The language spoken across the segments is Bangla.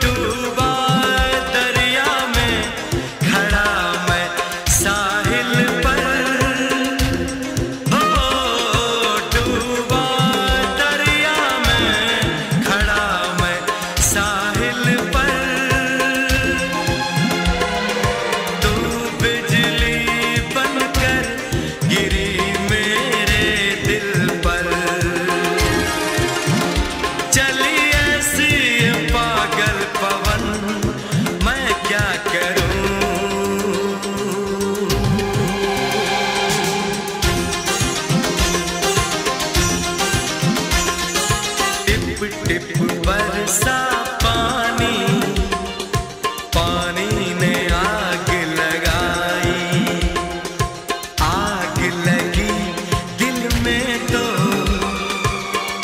डूबा दरिया में खड़ा मैं साहिल पर, हो डूबा दरिया में खड़ा मैं साहिल पर। तू बिजली बनकर गिरी मेरे दिल पर, चली ऐसी पागल पवन मैं क्या करूं। टिप टिप बरसा पानी, पानी ने आग लगाई, आग लगी दिल में तो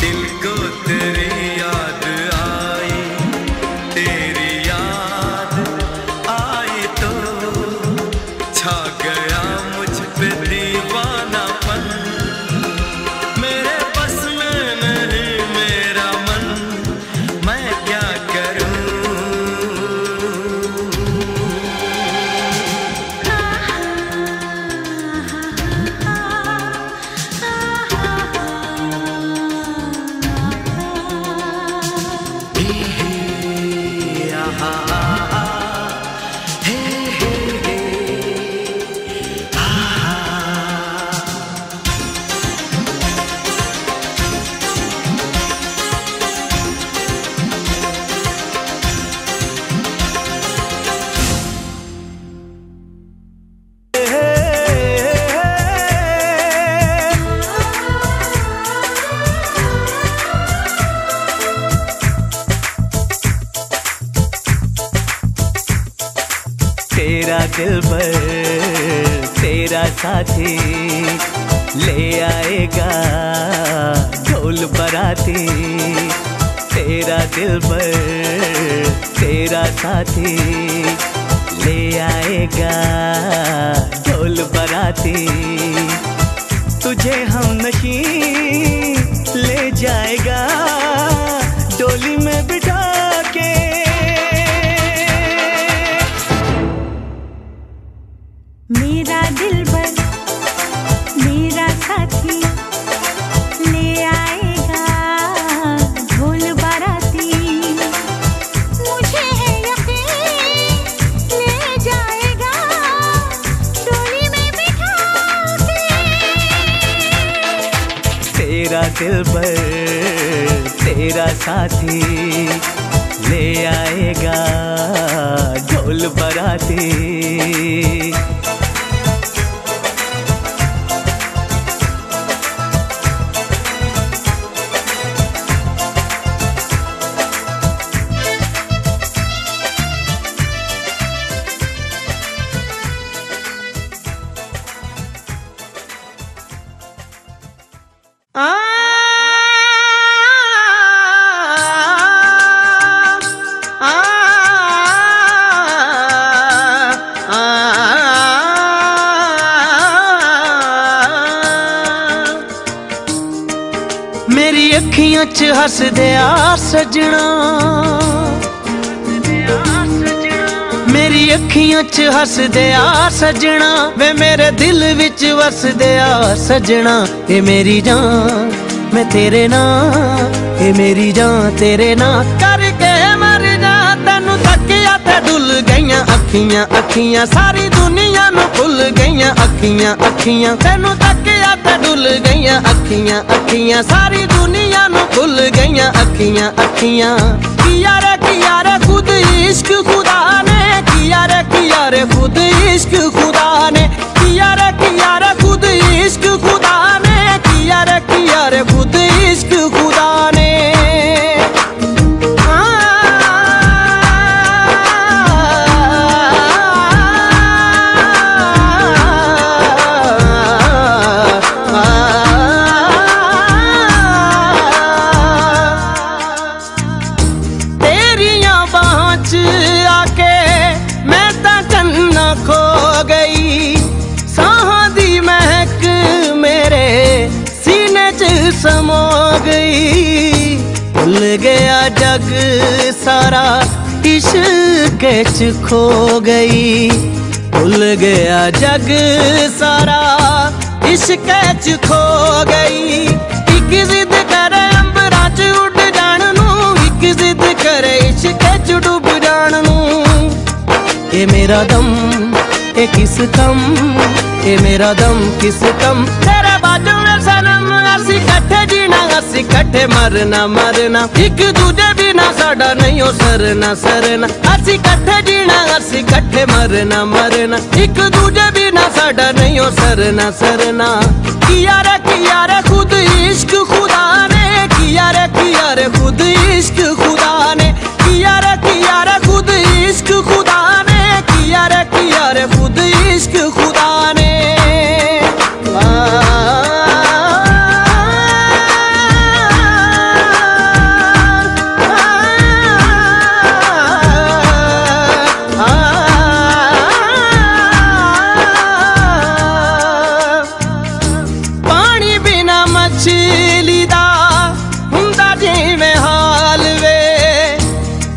दिल को तेरी याद आई, तेरी याद आई तो छा गया मुझ पे दीवानापन। मेरे बस में नहीं मेरा मन, मैं क्या करूं। तेरा दिलबर तेरा साथी ले आएगा ढोल बराती। तेरा दिलबर तेरा साथी ले आएगा ढोल बराती। तुझे हमनशी ले जाएगा डोली में बिठा के। मेरा दिलबर मेरा साथी ले आएगा ढोल बाराती। मुझे है यकीन ले जाएगा डोली में बिठा के। तेरा दिलबर तेरा साथी ले आएगा ढोल बराती। मेरी अखियां च हस दिया सजना, मेरी अखियां च हस दिया सजना। वे मेरे दिल विच वस दिया सजना। ए मेरी जान मैं तेरे नाल, ए मेरी जान तेरे नाल करके मर जा। तेनू तकिया ते डुल गईयां अखियां अखियां, सारी दुनिया नू भुल गईयां अखियां अखियां। तेनू तकिया ते डुल गईयां अखियां अखियां, सारी दुनिया नू भुल गईयां अखियां अखियां। किया रे खुद इश्क खुदा ने, किया रे खुद इश्क खुदा ने। किया रे खुद इश्क खुदा ने, किया रे खुद इश्क खुदा ने। तेरिया बाहों च आके मैं ता चन्ना खो गई। साहां दी महक मेरे गया जग सारा इश्क च खो गई, भुल गया जग सारा इश्क च खो गई। एक जिद करे अंबरां च उड़ जाण नूं, एक जिद करे इश्क च डुब जाण नूं। ये मेरा दम ये किस कम, ये मेरा दम किस कम, तेरे बाजू में सनम असी कट्ठे जीना असी कट्ठे मरना मरना, एक दूजे बिना साडा नहीं हो सरना सरना। असी कट्ठे जीना असी कट्ठे मरना मरना, एक दूजे बिना साडा नहीं हो सरना सरना। किया रे खुद इश्क खुदा ने, किया रे खुद इश्क खुदा ने, किया रे खुद इश्क खुदा ने, किया रे खुद इश्क खुदा ने। पानी बिना मछली दा हुंदा जिवें हाल वे,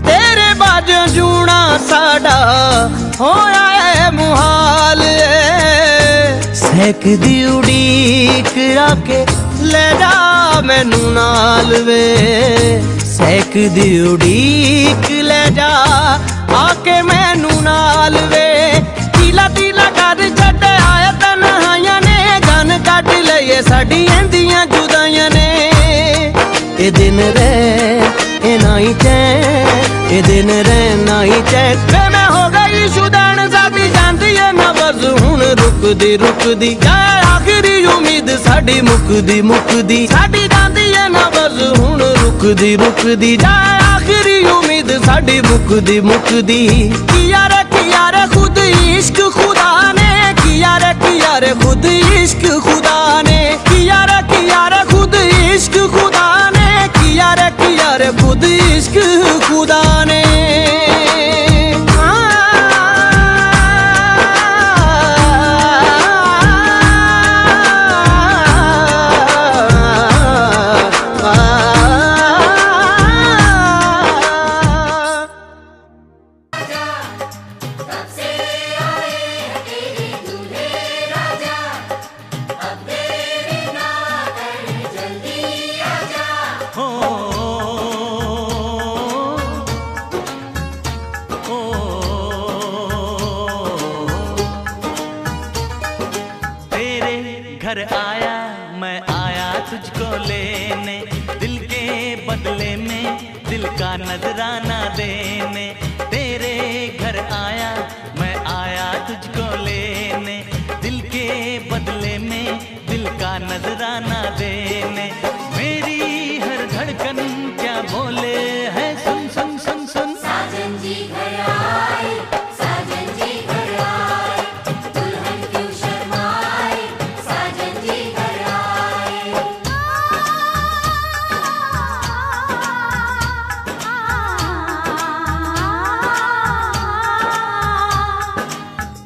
तेरे बाजों जूना साडा होया है मुहाल। सहक दी उड़ीक राके ले जा मैनू नाल वे, सहक दी उड़ीक ले जा आके मैनू नाल वे। तीला तीला कर छड्डे आया तन्हाइयां ने, गन कट लईए साडी एंदियां जुदाइयां ने। ए दिन रे ए नाई चैन, ए दिन रे नाई चैन, वे मैं हो गई शुदैन साडी जांदी है नबज़ हुण रुकदी रुकदी। जाए आखिरी उम्मीद साडी मुकदी मुकदी, साडी जांदी है नबज़ हुण रुकदी रुकदी। जाए आखिरी उम्मीद साडी मुकदी मुकदी। किया रे खुद इश्क खुदा ने, किया रे खुद इश्क खुदा ने, किया रे खुद इश्क खुदा ने, किया रे खुद इश्क खुदा ने। घर आया मैं आया तुझको लेने, दिल के बदले में दिल का नजराना देने। तेरे घर आया मैं आया तुझको लेने, दिल के बदले में दिल का नजराना देने। मेरी हर धड़कन क्या बोले है सुन सुन सुन सुन। साजन जी घर आए, साजन जी घर आए, दुल्हन क्यों शर्माए, साजन जी घर आए।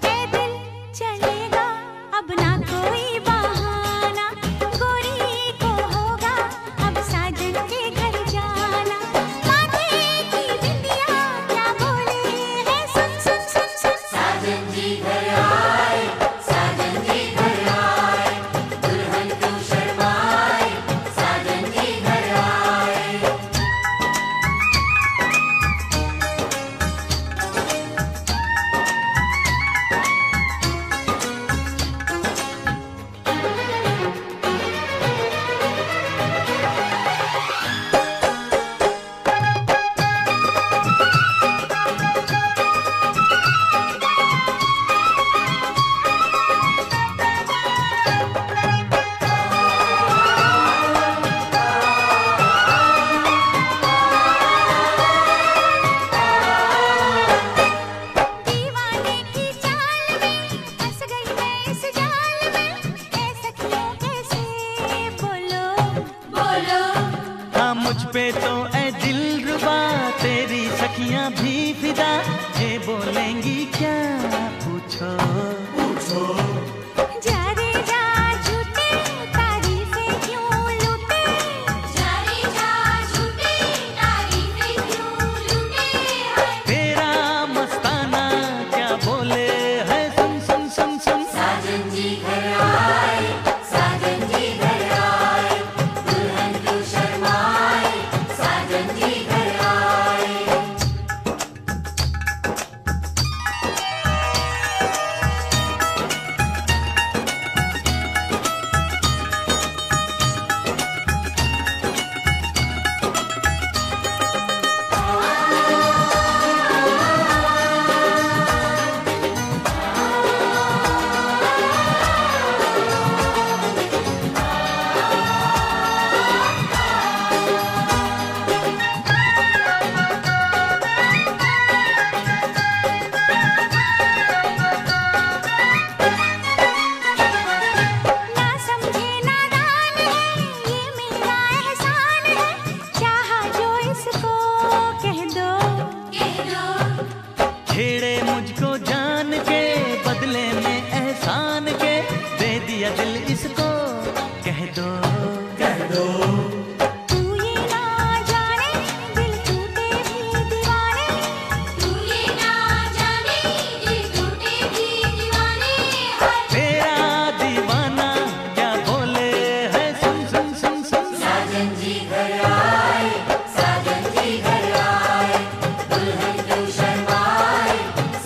ए दिल चलेगा अब ना कोई बहाना, गोरी को साजन जी घर आए। ना समझे नादान है, ये मेरा एहसान है, चाहा जो इसको कह दो। कह दो छेड़े मुझको जान के बदले में एहसान के, दे दिया दिल इसको कह दो। तू ये ना जाने दिल टूटे भी दीवाने, तू ये ना जाने दिल टूटे भी दीवाने हैं। तेरा दीवाना क्या बोले है, सुन सुन सुन सुन। साजन जी घर आए, साजन जी घर आए, दुल्हन क्यों शर्माए,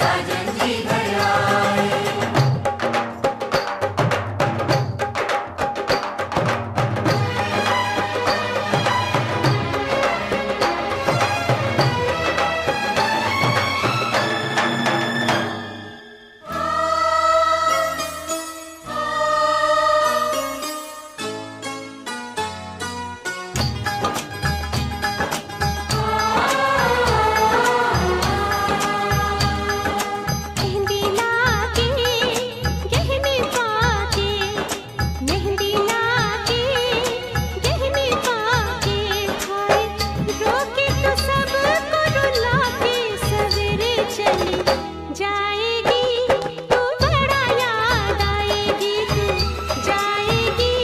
साजन जी घर आए। मेहंदी लाके गहने पाके, मेहंदी लाके गहने पाके, हाय रोके तो सबको रुला के सवेरे चली जाएगी, तू बड़ा याद आएगी, तू जाएगी,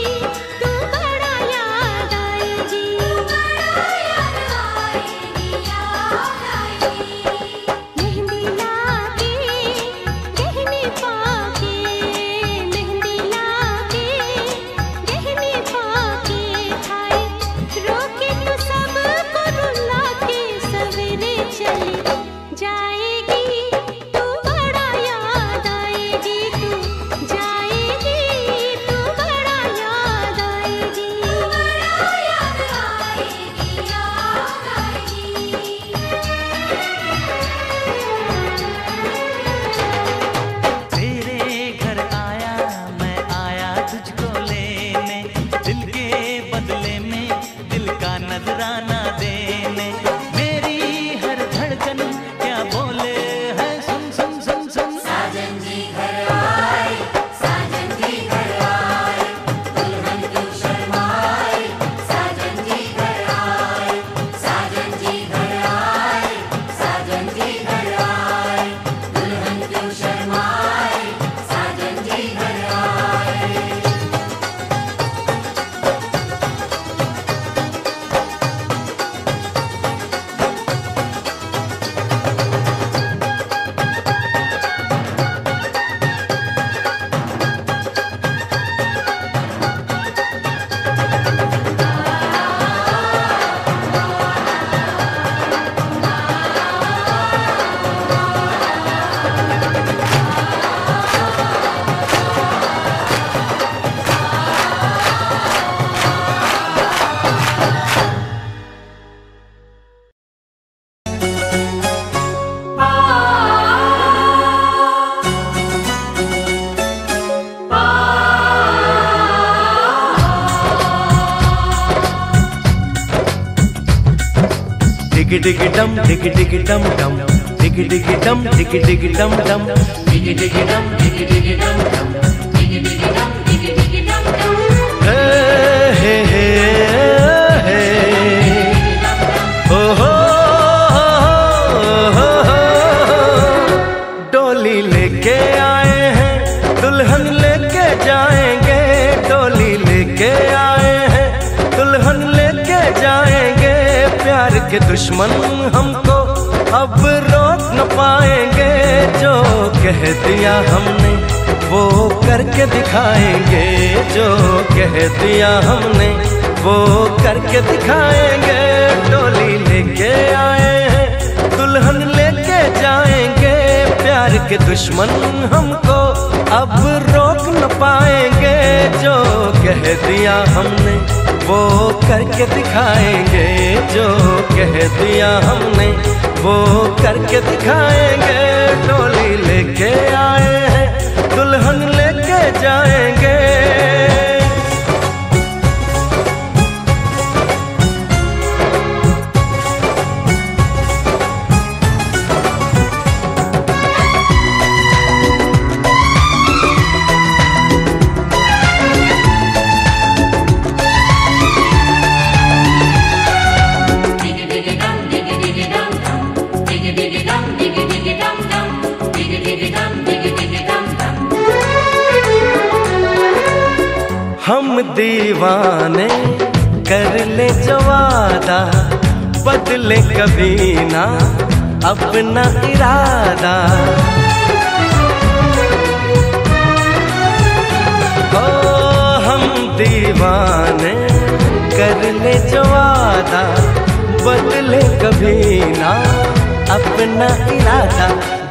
तू बड़ा याद आएगी। मेहंदी लाके गहने पाके, मेहंदी लाके गहने पाके, हाय रोके तो सबको रुला के सवेरे चली जाएगी, तू बड़ा याद आएगी, तू जाएगी, तू बड़ा याद आएगी। तेरे घर आया मैं आया तुझको लेने, दिल के बदले में दिल का नजराना देने। मेरी हर धड़कन क्या बोले है, सुन सुन सुन सुन। साजन जी घर आए, साजन जी घर आए, दुल्हन क्यों शर्माए, साजन जी घर आए, साजन जी घर आए, साजन जी घर आए, दुल्हन क्यों शर्माए, साजन जी घर आए। डिग डिग डम डिग डिग डम डम, डिग डिग डम डिग डिग डम डम, डिग डिग डम डिग डिग डम डम, डिग डिग डम डिग डिग डम डम, हे हे हे ओ हो डोली लेके आए हैं, दुल्हन लेके जाएंगे, डोली लेके आए हैं, दुल्हन लेके जाएंगे। प्यार के दुश्मन हमको अब रोक न पाएंगे, जो कह दिया हमने वो करके दिखाएंगे, जो कह दिया हमने वो करके दिखाएंगे। डोली ले के दुश्मन हमको अब रोक न पाएंगे। जो कह दिया हमने वो करके दिखाएंगे, जो कह दिया हमने वो करके दिखाएंगे। डोली लेके आए हैं दुल्हन लेके जाएंगे। हम दीवाने कर ले जो वादा, बदले कभी ना अपना इरादा। ओ हम दीवाने कर ले जो वादा, बदले कभी ना अपना इरादा।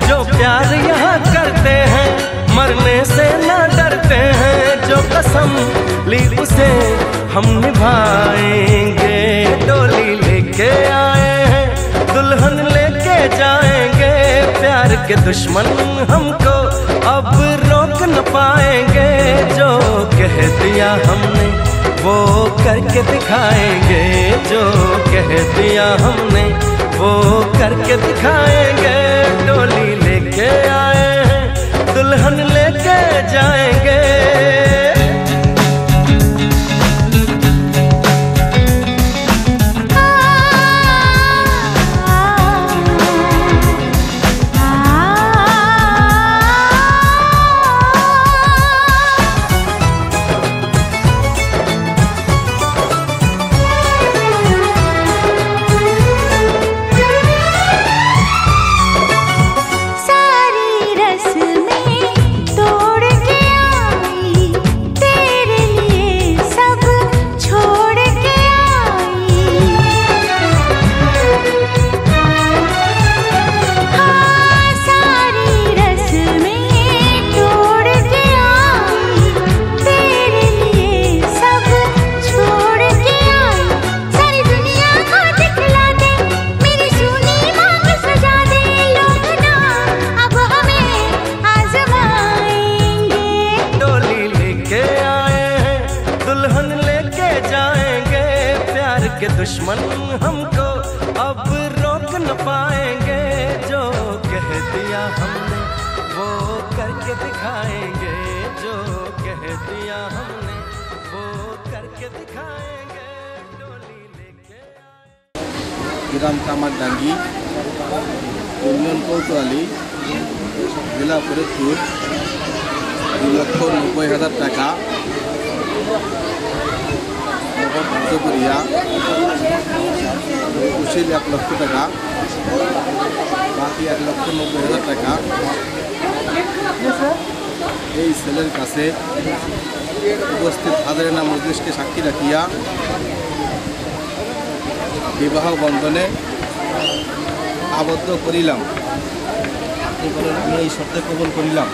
जो प्यार यहाँ करते हैं मरने से ना डरते हैं। जो कसम ली उसे हम निभाएंगे। डोली लेके आए हैं दुल्हन लेके जाएंगे। प्यार के दुश्मन हमको अब रोक न पाएंगे। जो कह दिया हमने वो करके दिखाएंगे, जो कह दिया हमने वो करके दिखाएंगे। डोली लेके आए हैं दुल्हन लेके जाएंगे। के दुश्मन हमको अब रोक न पाएंगे। जो कह दिया हमने वो करके दिखाएंगे, जो कह दिया हमने वो करके दिखाएंगे। डोली लेके ग्राम कामारडांगी, यूनियन कोतवाली, जिला फरीदपुर, 2,90,000 টাকা ধার্য করিয়া উচিল 1 লক্ষ টাকা, বাকি 1,90,000 টাকা এই ছেলের কাছে উপস্থিত হাজারিনা মজলিসকে সাক্ষী রাখিয়া বিবাহ বন্ধনে আবদ্ধ করিলাম। এবারে আমি এই শর্তে কবুল করিলাম।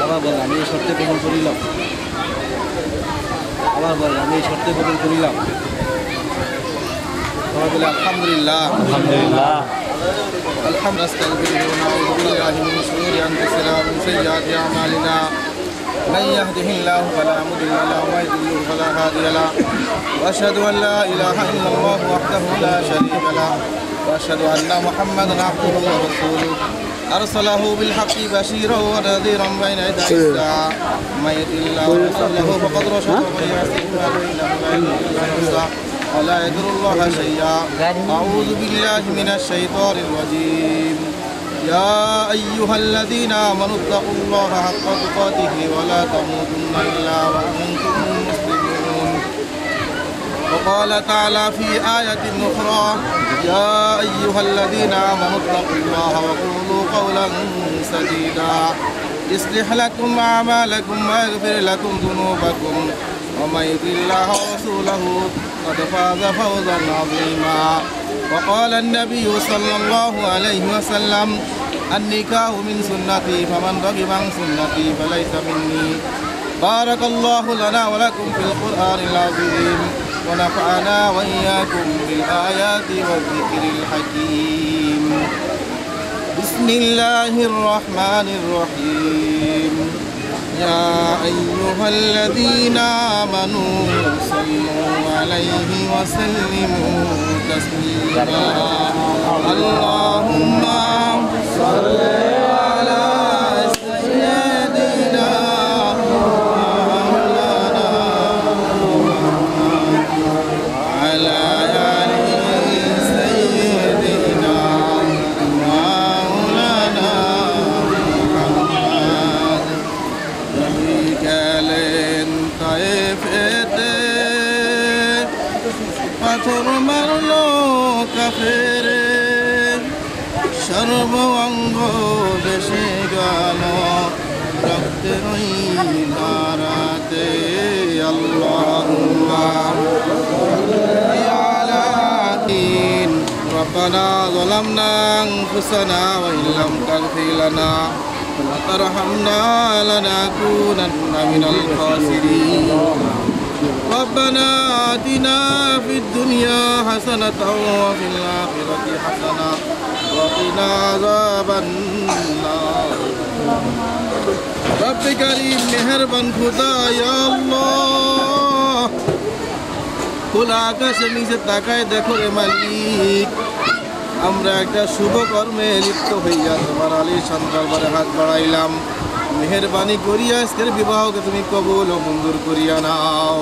আবার বল, আমি এই শর্তে কবুল করিলাম। আবার বল, আমি এই শর্তে কবুল করিলাম। সবাই বলে আলহামদুলিল্লাহ। আলহামদুলিল্লাহ। আলহামদুলিল্লাহ। নাউযু বিল্লাহি মিন শুরুরি আনফুসিনা ওয়া মিন সাইয়্যাতি আমালিনা। من يهده الله فلا مضل له ومن يضلل فلا هادي له واشهد ان لا اله الا الله وحده لا شريك له واشهد ان محمدا عبده ورسوله ارسله بالحق بشيرا ونذيرا بين يدي الساعه من يطع الله ورسوله فقد رشد ومن يعص الله فانه لا يضر ولا يضر الله شيئا. اعوذ بالله من الشيطان الرجيم. يا أيها الذين آمنوا اتقوا الله حق تقاته ولا تموتن إلا وأنتم مسلمون. وقال تعالى في آية أخرى يا أيها الذين آمنوا اتقوا الله وقولوا قولا سديدا يصلح لكم أعمالكم ويغفر لكم ذنوبكم ومن يطع الله ورسوله قد فاز فوزا عظيما. وقال النبي صلى الله عليه وسلم النكاح من سنتي فمن رغب عن سنتي فليس مني بارك الله لنا ولكم في القرآن العظيم ونفعنا وإياكم بالآيات والذكر الحكيم بسم الله الرحمن الرحيم يا أيها الذين آمنوا صلوا عليه وسلموا تسليما اللهم صل على سيدنا مولانا وعلى آل سيدنا مولانا محمد বিকালেন তায়েফেতে পাথর মারল কাফেরে সর্ব অঙ্গ বেশে গেল রক্তের ওই ধারাতে আল্লাহুম্মা ربنا ظلمنا أنفسنا وإن لم تغفر لنا وترحمنا لنكونن من الخاسرين ربنا آتنا في الدنيا حسنة وفي الآخرة حسنة وقنا عذاب النار رب كريم मेहरबान खुदा या अल्लाह খোলা আকাশের নিচে তাকায় দেখো রে মালিক আমরা একটা শুভ কর্মে লিপ্ত হইয়া তোমার আলিশান দরবারে হাত বাড়াইলাম মেহেরবানি করিয়া আজকের বিবাহকে তুমি কবুল ও মঞ্জুর করিয়া নাও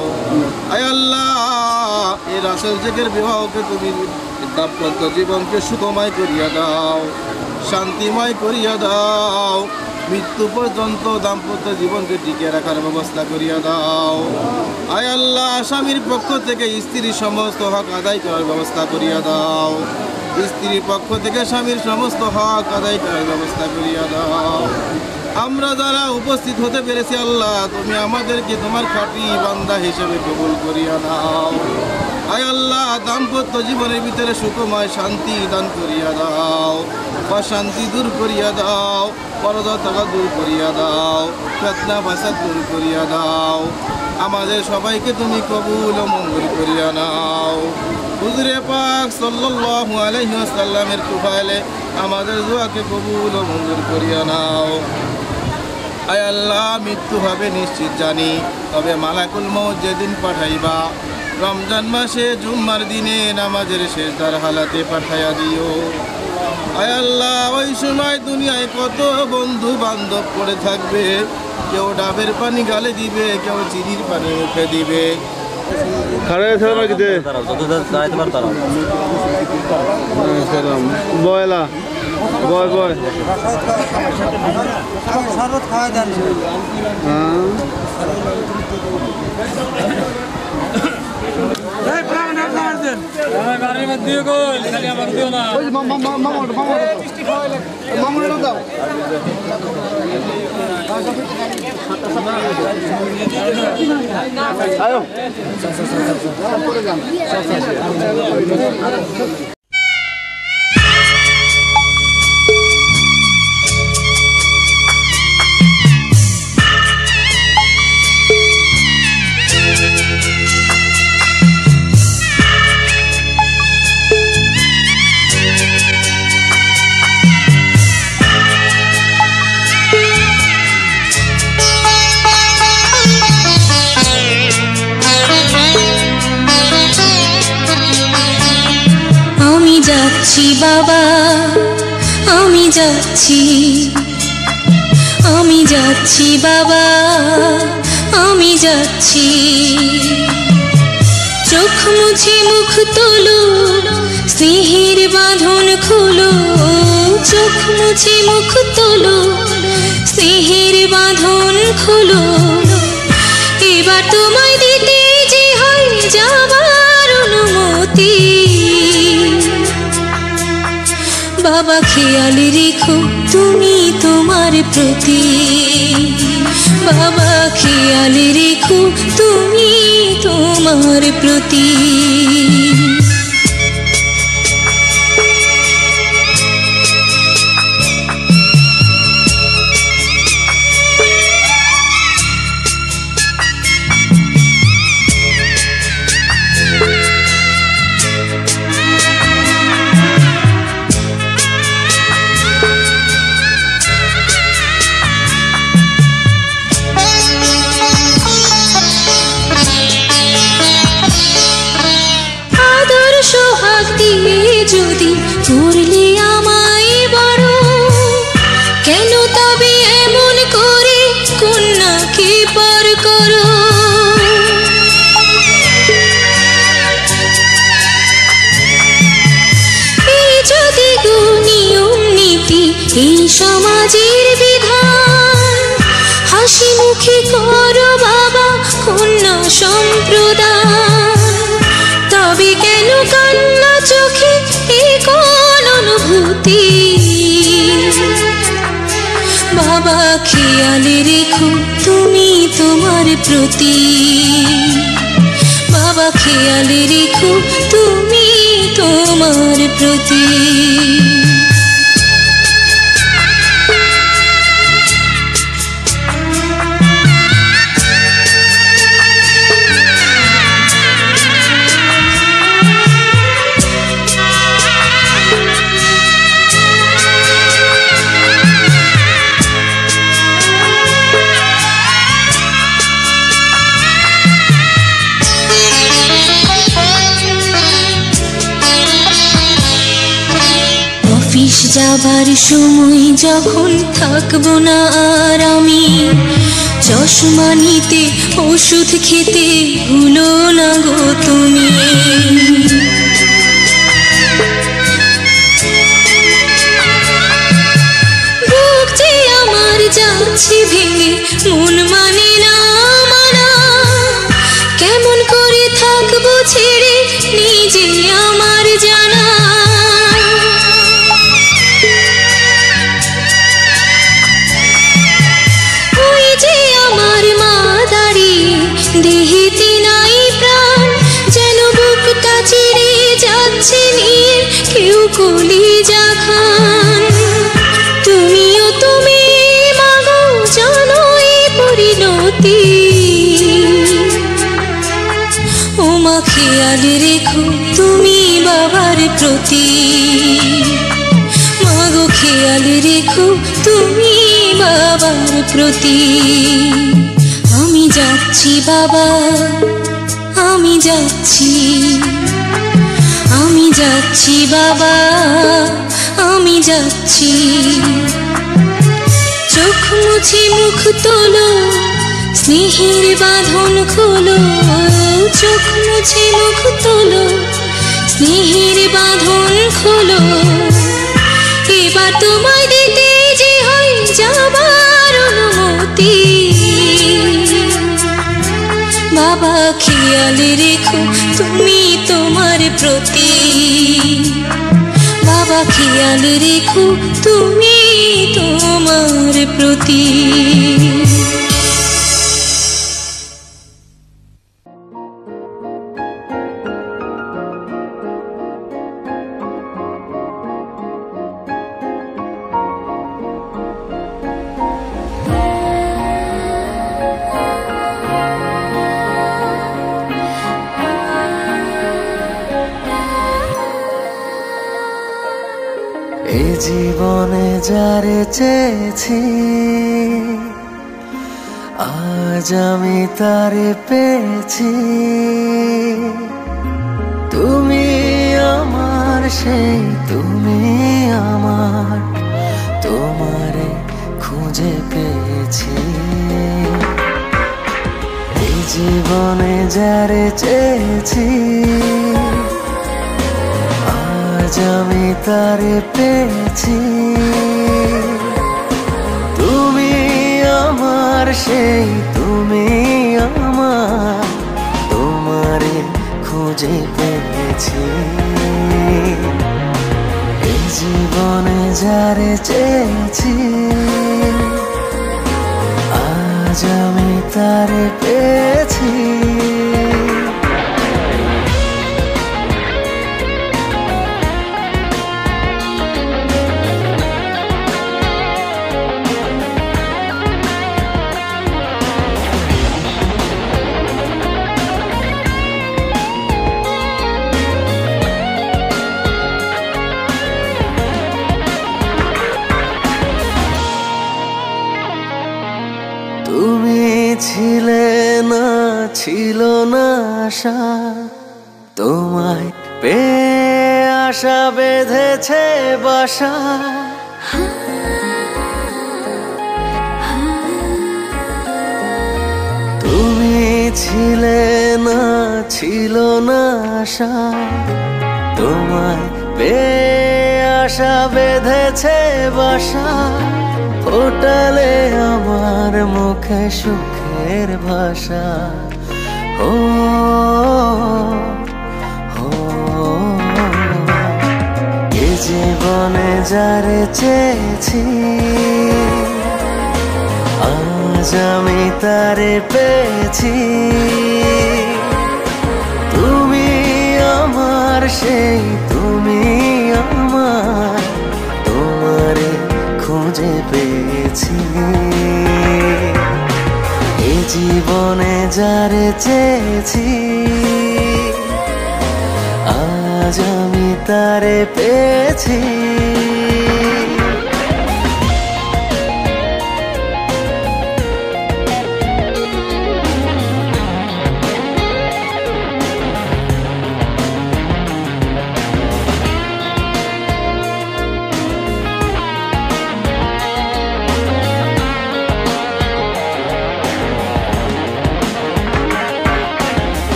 আয় আল্লাহ এই রাসেল জেকের বিবাহকে তুমি দাম্পত্য জীবনকে সুখময় করিয়া দাও শান্তিময় করিয়া দাও মৃত্যু পর্যন্ত দাম্পত্য জীবনকে টিকে রাখার ব্যবস্থা করিয়া দাও আয় আল্লাহ স্বামীর পক্ষ থেকে স্ত্রীর সমস্ত হক আদায় করার ব্যবস্থা করিয়া দাও স্ত্রীর পক্ষ থেকে স্বামীর সমস্ত হক আদায় করার ব্যবস্থা করিয়া দাও আমরা যারা উপস্থিত হতে পেরেছি আল্লাহ তুমি আমাদেরকে তোমার খাঁটি বান্দা হিসেবে কবুল করিয়া নাও আয় আল্লাহ দাম্পত্য জীবনের ভিতরে সুখময় শান্তি দান করিয়া দাও অশান্তি দূর করিয়া দাও পরদা দূর করিয়া দাও ফিতনা ফাসাদ দূর করিয়া দাও আমাদের সবাইকে তুমি কবুল ও মঞ্জুর করিয়া নাও হুজুরে পাক সাল্লাল্লাহু আলাইহি ওয়াসাল্লামের তুফাইলে আমাদের দোয়াকে কবুল ও মঞ্জুর করিয়া নাও আয় আল্লাহ মৃত্যু হবে নিশ্চিত জানি তবে মালাকুল মউত যেদিন পাঠাইবা রমজান মাসে জুম্মার দিনে নামাজের শেষদার হালাতে পাঠাইয়া দিও আয় আল্লাহ ওই সময় দুনিয়ায় কত বন্ধু বান্ধব পড়ে থাকবে কেউ ডাবের পানি গালে দিবে কেউ চিনির পানি মুখে দিবে বয়লা বয় বয় শরবত খাওয়া দেন আয়ো যাচ্ছি বাবা আমি যাচ্ছি বাবা আমি যাচ্ছি চোখ মুছে মুখ তোলো স্নেহের বাঁধন খোলো চোখ মুছে মুখ তোলো স্নেহের বাঁধন খোলো এবার তোমায় দিতে যে হয় যাবার অনুমতি বাবা খেয়াল রেখো তুমি তোমার প্রতি বাবা খেয়াল রেখো তুমি তোমার প্রতি সুখী করো বাবা কন্যা সম্প্রদান। তবে কেন কান্না চোখে এই কোন অনুভূতি? বাবা খেয়ালে রেখো তুমি তোমার প্রতি। বাবা খেয়ালে রেখো তুমি তোমার প্রতি। অফিস যাবার সময় যখন থাকবো না আর আমি, চশমা নিতে ওষুধ খেতে ভুলো না গো তুমি। বুক যে আমার যাচ্ছে ভেঙে, মন মানে না মানা। কেমন করে থাকবো ছেড়ে নিজে আমার জানা। দেহেতে নাই প্রাণ, যেন বুকটা চিরে যাচ্ছে নিয়ে কেউ কলিজা খান। তুমিও তুমি মাগো জানো এই পরিণতি। ও মা খেয়াল রেখো তুমি বাবার প্রতি। মাগো খেয়াল রেখো তুমি বাবার প্রতি। আমি যাচ্ছি বাবা, আমি যাচ্ছি, আমি যাচ্ছি বাবা, আমি যাচ্ছি। চোখ মুছে মুখ তোলো, স্নেহের বাঁধন খোলো। চোখ মুছে মুখ তোলো, স্নেহের বাঁধন খোলো। এবার তোমায় দিতে যে হয় যাবার অনুমতি। বাবা খেয়াল রেখো তুমি তোমার প্রতি। বাবা খেয়াল রেখো তুমি তোমার প্রতি। এই জীবনে যারে চেয়েছি, আজ আমি তারে পেয়েছি। তুমি আমার সেই তুমি আমার, তোমারে খুঁজে পেয়েছি। এই জীবনে যারে চেয়েছি, আজ আমি তারে পেয়েছি। তুমি আমার সেই তুমি আমার, তোমারে খুঁজে পেয়েছি। এই জীবনে যারে চেয়েছি, আজ আমি তারে পেয়েছি। তুমি ছিলে না, ছিল না আশা, তোমায় পেয়ে আশা বেঁধেছে বাসা। তুমি ছিলে না, ছিল না আশা, তোমায় পেয়ে আশা বেঁধেছে বাসা, ফোটালে আমার মুখে সুখের ভাষা। ও এ জীবনে যারে চেয়েছি, আজ আমি তারে পেয়েছি। তুমি আমার সেই, তুমি আমার, তোমারে খুঁজে পেয়েছি। এ জীবনে যারে চেয়েছি, আজ আমি তারে পেয়েছি।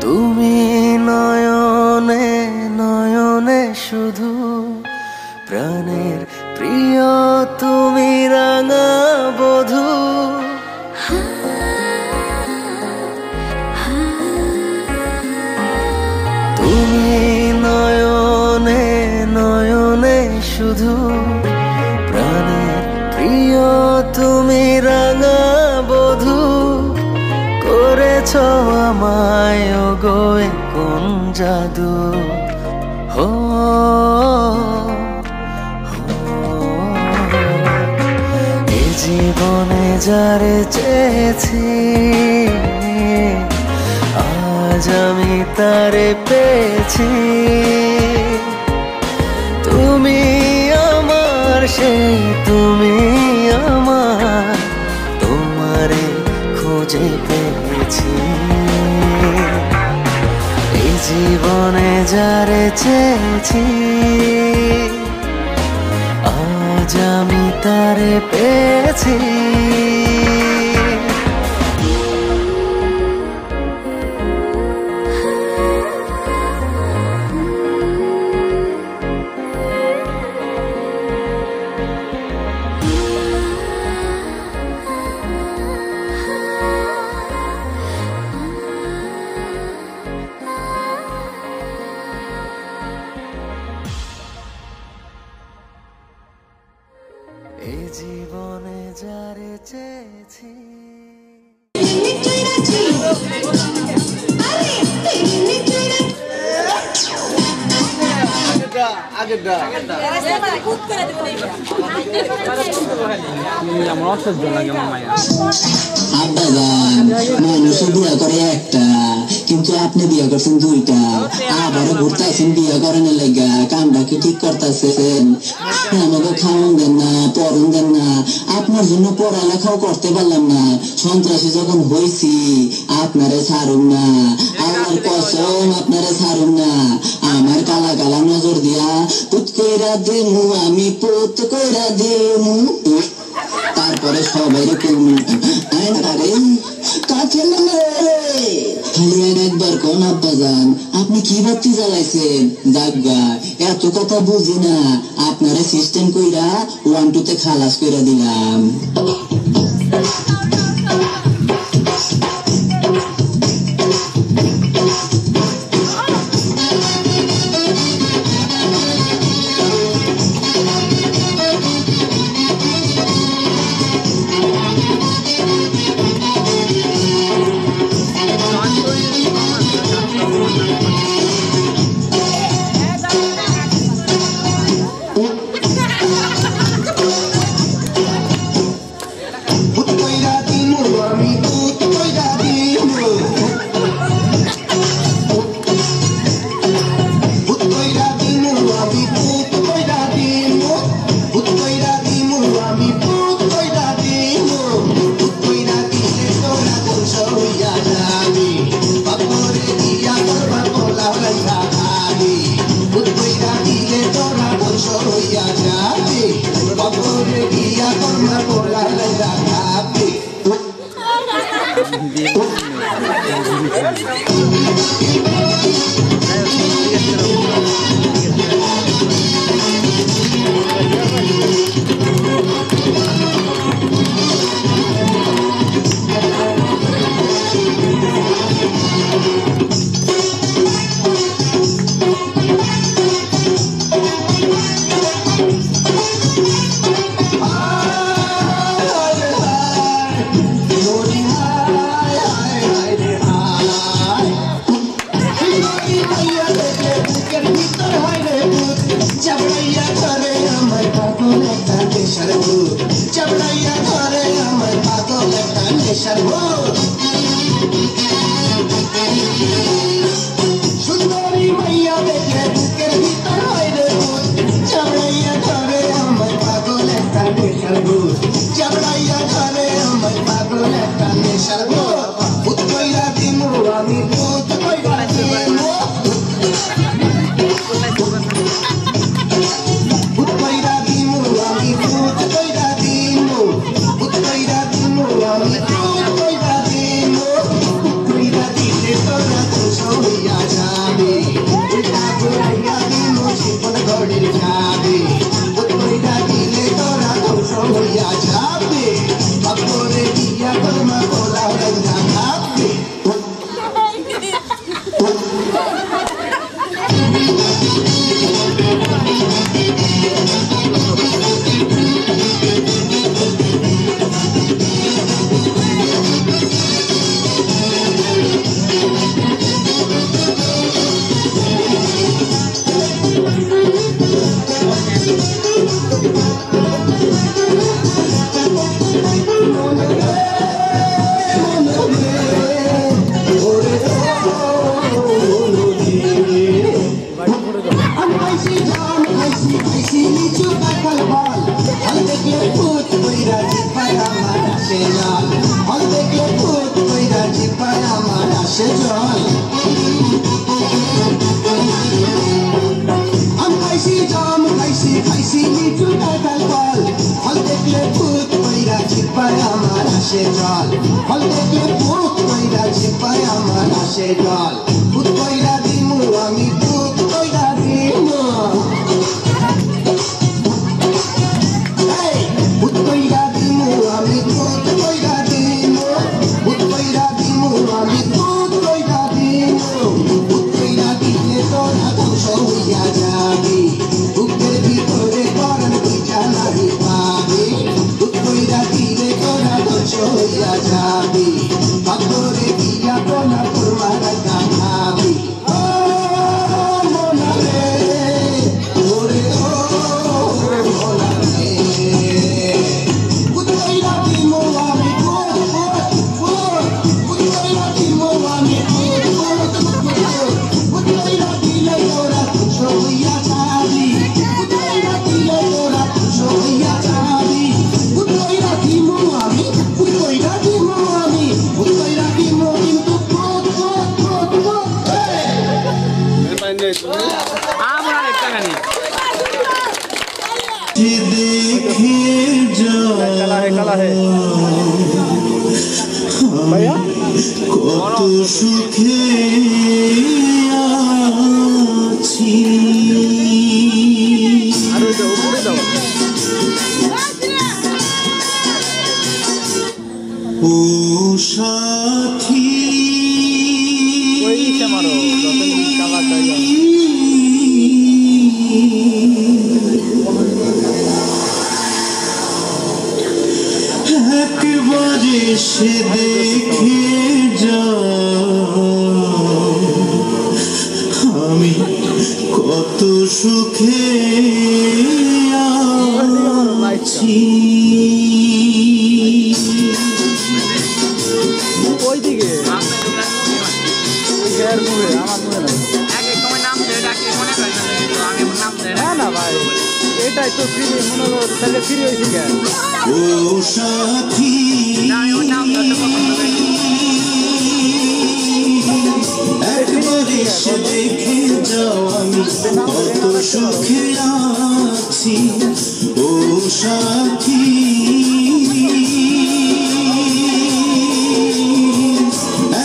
তুমি নয়নে নয়নে শুধু প্রাণের প্রিয়, তুমি রাঙা বধূ। তুমি নয়নে নয়নে শুধু প্রাণের প্রিয়, তুমি রাঙা বধূ। করেছ আমায় ওগো কোন জাদু। হো এ জীবনে যারে চেয়েছি, আজ আমি তারে পেয়েছি। তুমি আমার সেই, তুমি আমার, তোমারে খুঁজে পেয়েছি। এই জীবনে যারে চেয়েছি, আজ আমি তারে পেয়েছি। এই জীবনে যারে চেয়েছি। মানুষ বিয়ে করে একটা, কিন্তু আপনি বিয়ে করছেন দুইটা। আবারও ঘুরতেছেন বিয়ে করেন লেগা, কামটা কি ঠিক করতেছেন? আমাকে খাওয়ান দেন না, পড়ন দেন না, আপনার জন্য পড়ালেখাও করতে পারলাম না। সন্ত্রাসী যখন হয়েছি আপনারে ছাড়ুন না, আমার কসম আপনারে ছাড়ুন না। আমার কালা কালা নজর দিয়া পুত কইরা দিমু, আমি পুত কইরা দিমু। তারপরে সবাই খালি একবার কোন আব্বা যান, আপনি কি বাতি জ্বালাইছেন? জাগা এত কথা বুঝি না, আপনারা সিস্টেম কইরা 1-2 খালাস কইরা দিলাম। মাইয়া দেখলে বুকের ভিতর হয় রে ভূত চাবড়াইয়া ধরে আমার পাগল একটা নেশার ভূত চাবড়াইয়া ধরে আমার পাগল একটা নেশার ভূত সুন্দরী মাইয়া দেখলে বুকের ভিতর হয় রে ভূত চাবড়াইয়া ধরে আমার পাগল একটা নেশার ভূত চাবড়াইয়া ধরে আমার পাগল একটা নেশার ভূত ভূত কইরা দিমু আমি ভূত কইরা দিমু ভূত কইরা দিমু আমি ভূত কইরা দিমু ভূত কইরা দিমু আমি ভূত কইরা দিমু ভূত কইরা দিলে তোরা খুশ হইয়া যাবি উল্টা ঘুরাইয়া দিমু জীবন গড়ির যাবি ভূত কইরা দিলে তোরা খুশ হইয়া যাবি বাপরে দিয়া কর্মা কোলা রঙ্গা খাবি কত সুখে আছি ও সাথী একবারে সে দেখে যাও আমি কত সুখে আছি ওইদিকে না না ভাই এটাই তো ফ্রি মনে করো তাহলে ফ্রি হয়েছে কেন ও সাথী একবারে সে দেখে যাও আমি কত সুখে আছি ও সাথী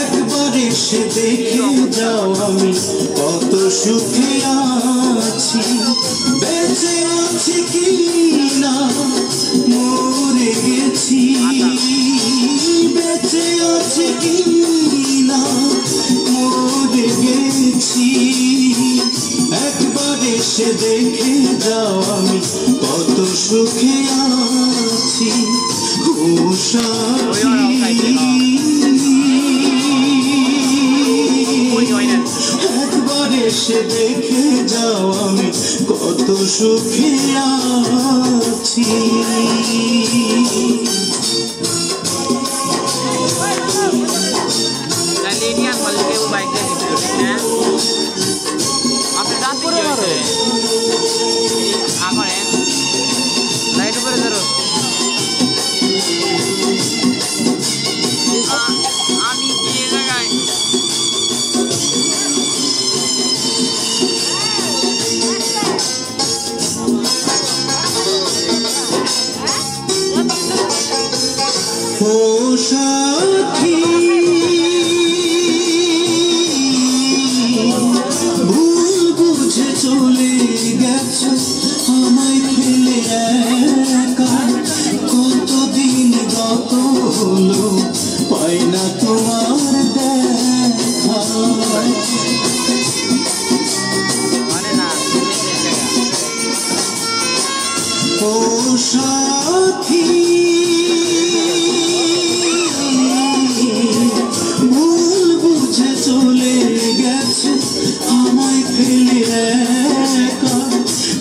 একবারে সে দেখে যাও আমি কত সুখে আছি বেঁচে আছি কি না মরে গেছি বেঁচে আছি কি না মরে গেছি একবারে সে দেখে যাও আমি কত সুখে আছি ও সাথী একবারে এসে দেখে যাও আমি কত সুখে আছি। Lilian balik ke baik dia gitu ya. Apa nanti dia itu? Apa ya? Light ऊपर करो। आमी किए लगाए। ओ साथी ভুল বুঝে চলে গেছো আমায় ফেলে একা, কতদিন গত হলো পাই না তোমার দেখা। ও সাথী ভুল বুঝে চলে গেছে আমায় ফেলে একা,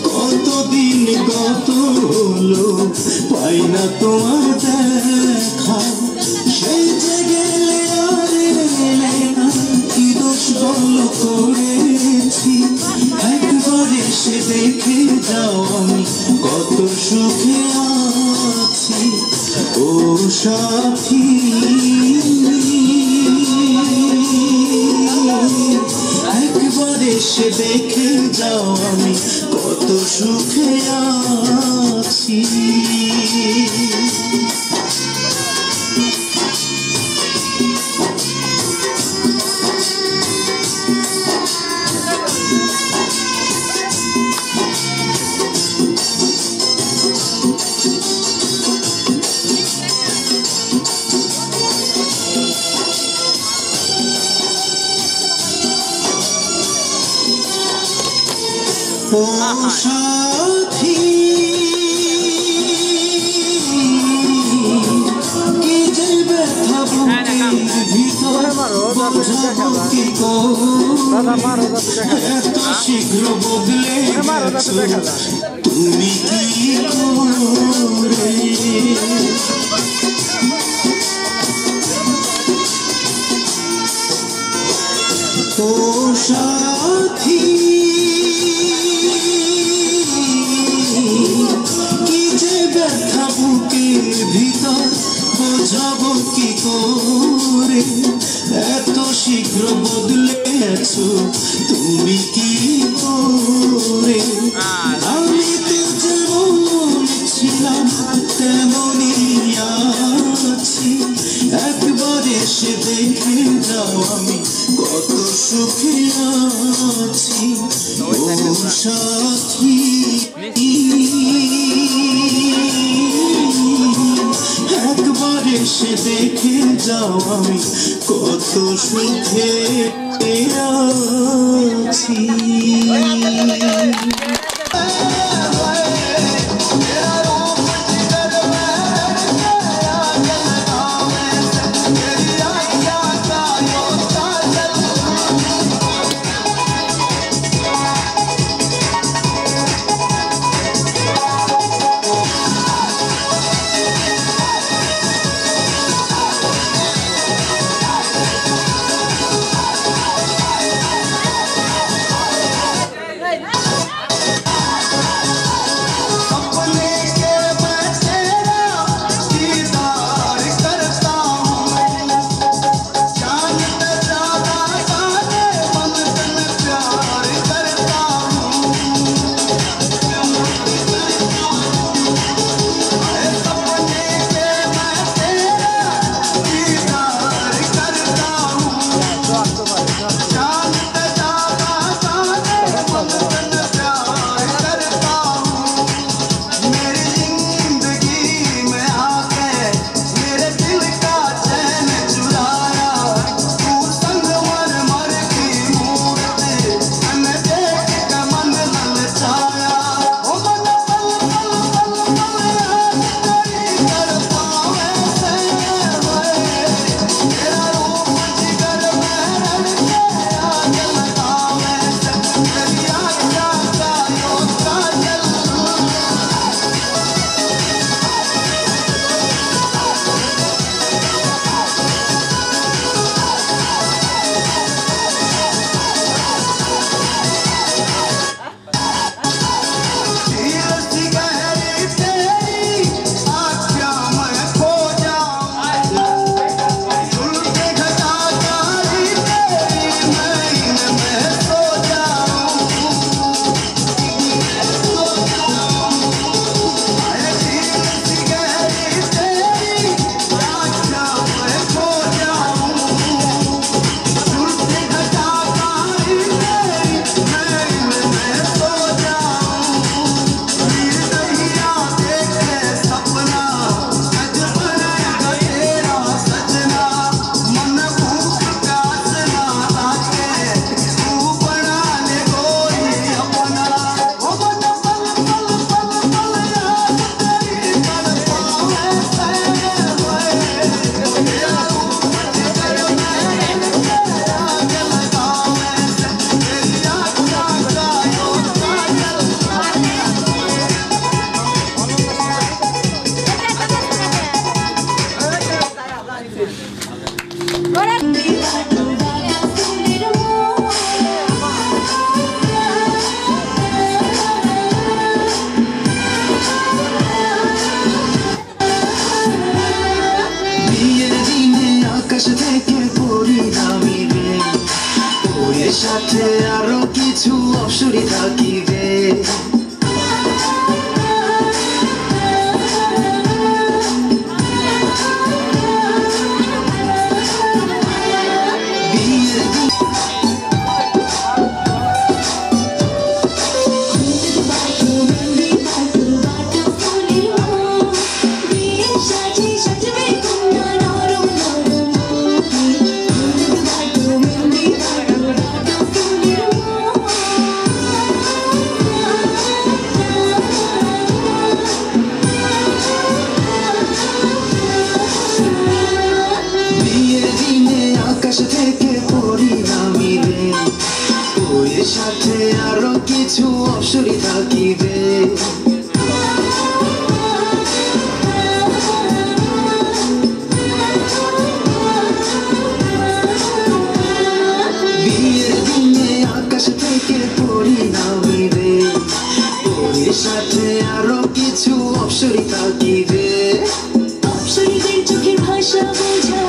কতদিন গত হলো পাই না তোমার দেখা। সেই যে গেলে আর এলে না, কি দোষ বলো করেছি, একবার এসে দেখে যাও আমি কত সুখে আছি। ও সাথী একবার এসে দেখে যাও আমি কত সুখে আছি। ও সাথী কি যে ব্যথা বুকের ভিতর বোঝাবো কি করে, এত শীঘ্র বদলে গেছো তুমি কি করে। ও সাথী কি যে ব্যথা বুকের ভিতর বোঝাবো কি করে, এত শীঘ্র বদলে গেছো তুমি কি করে। আমি তো যেমন ছিলাম তেমনই আছি, একবার এসে দেখে যাও আমি কত সুখে আছি। ও সাথী একবার এসে দেখে যাও আমি কত সুখে আছি। কিছু অসুরি থাকিবে সাথে আরো কিছু অসুরি থাকিবে বিয়ের দিনে আকাশ থেকে পরি নামিবে ওর সাথে আরো কিছু অসুরি থাকিবে অপসরীদের চোখের ভাষা বোঝা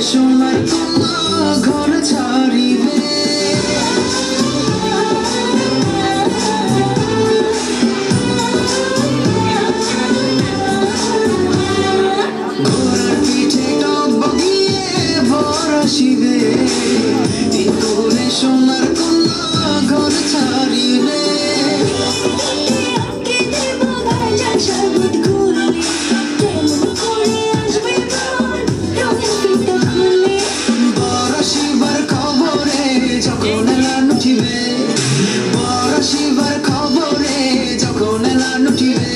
সোনার কন্যা ঘর ছাড়িবে ঘোড়ার পিঠে টক বগিয়ে বর আসিবে তিনকুলে সোনার কন্যা ঘর ছাড়িবে শিবার খবরে যখন এলান উঠিবে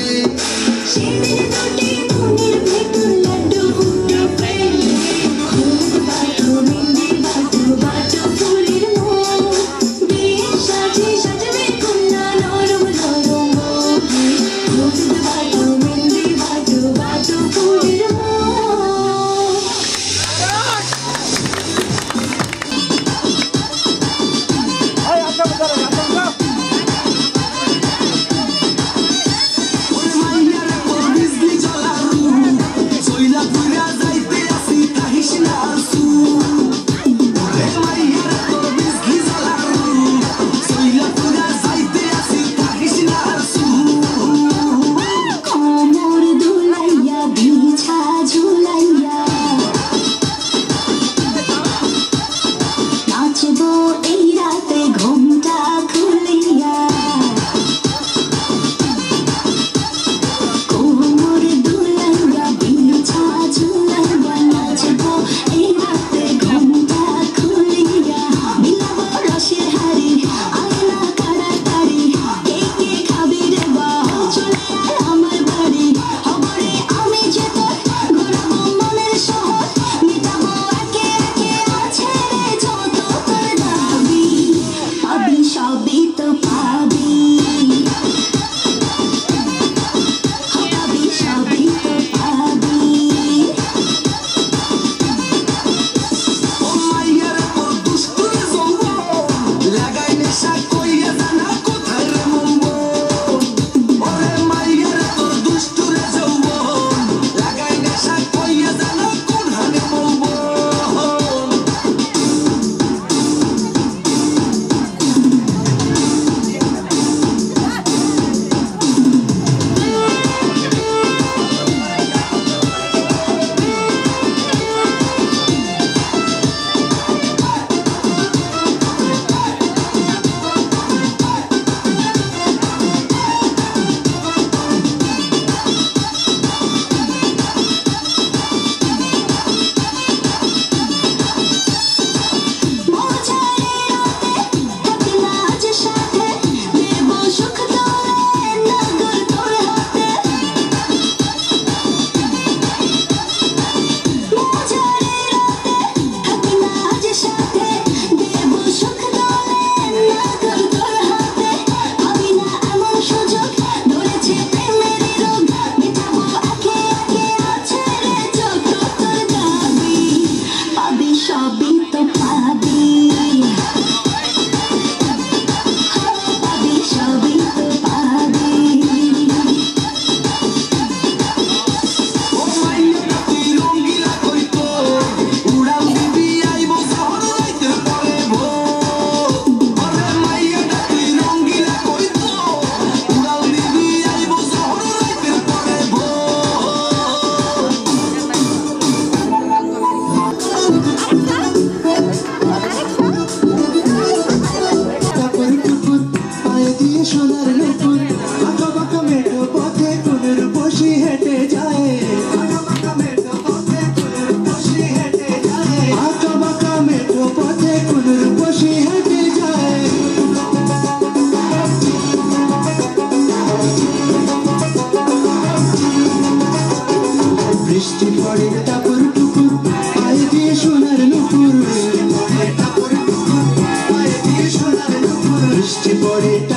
বৃষ্টি পড়ে